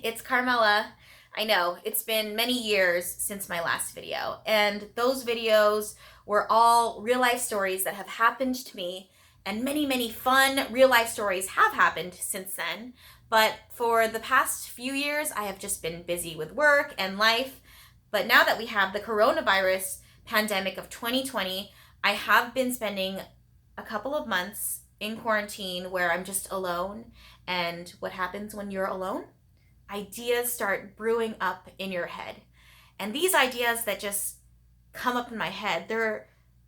it's Carmela. I know, it's been many years since my last video, and those videos were all real life stories that have happened to me, and many, many fun real life stories have happened since then. But for the past few years, I have just been busy with work and life. But now that we have the coronavirus pandemic of 2020, I have been spending a couple of months in quarantine where I'm just alone. And what happens when you're alone? Ideas start brewing up in your head. And these ideas that just come up in my head,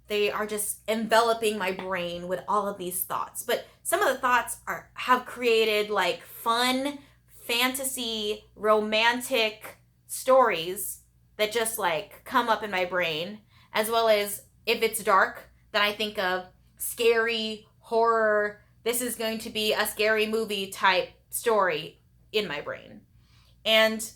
they are just enveloping my brain with all of these thoughts. But some of the thoughts have created like fun, fantasy, romantic stories that just like come up in my brain, as well as if it's dark, then I think of scary, horror, this is going to be a scary movie type story in my brain. And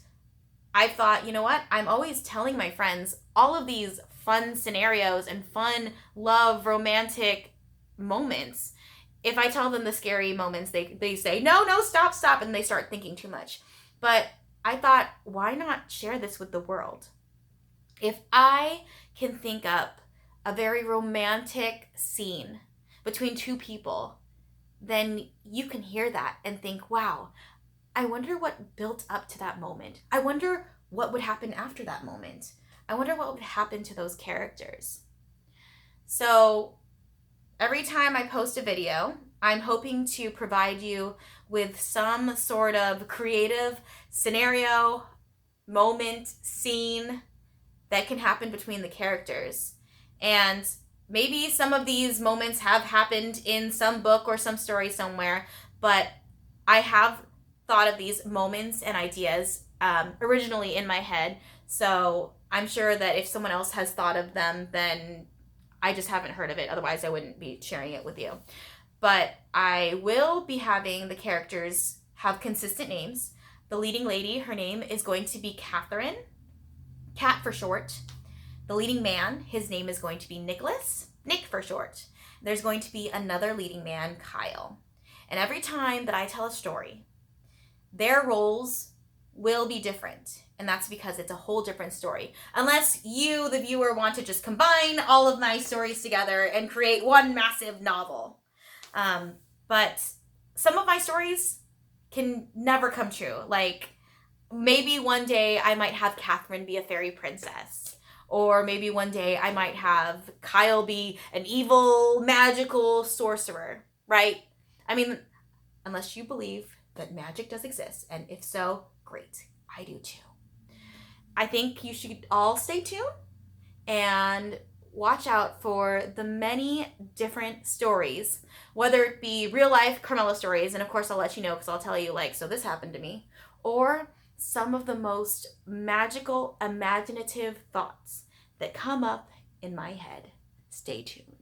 I thought, you know what? I'm always telling my friends all of these fun scenarios and fun love romantic moments. If I tell them the scary moments, they say, no, stop, and they start thinking too much. But I thought, why not share this with the world? If I can think up a very romantic scene between two people, then you can hear that and think, wow, I wonder what built up to that moment. I wonder what would happen after that moment. I wonder what would happen to those characters. So every time I post a video, I'm hoping to provide you with some sort of creative scenario, moment, scene that can happen between the characters. And maybe some of these moments have happened in some book or some story somewhere, but I have thought of these moments and ideas originally in my head. So I'm sure that if someone else has thought of them, then I just haven't heard of it. Otherwise, I wouldn't be sharing it with you. But I will be having the characters have consistent names. The leading lady, her name is going to be Catherine, Cat for short. The leading man, his name is going to be Nicholas, Nick for short. There's going to be another leading man, Kyle. And every time that I tell a story, their roles will be different. And that's because it's a whole different story. Unless you, the viewer, want to just combine all of my stories together and create one massive novel. But some of my stories can never come true. Like, maybe one day I might have Catherine be a fairy princess. Or maybe one day I might have Kyle be an evil, magical sorcerer, right? I mean, unless you believe that magic does exist. And if so, great. I do too. I think you should all stay tuned and watch out for the many different stories, whether it be real life Carmela stories, and of course I'll let you know because I'll tell you like, so this happened to me, or some of the most magical, imaginative thoughts that come up in my head. Stay tuned.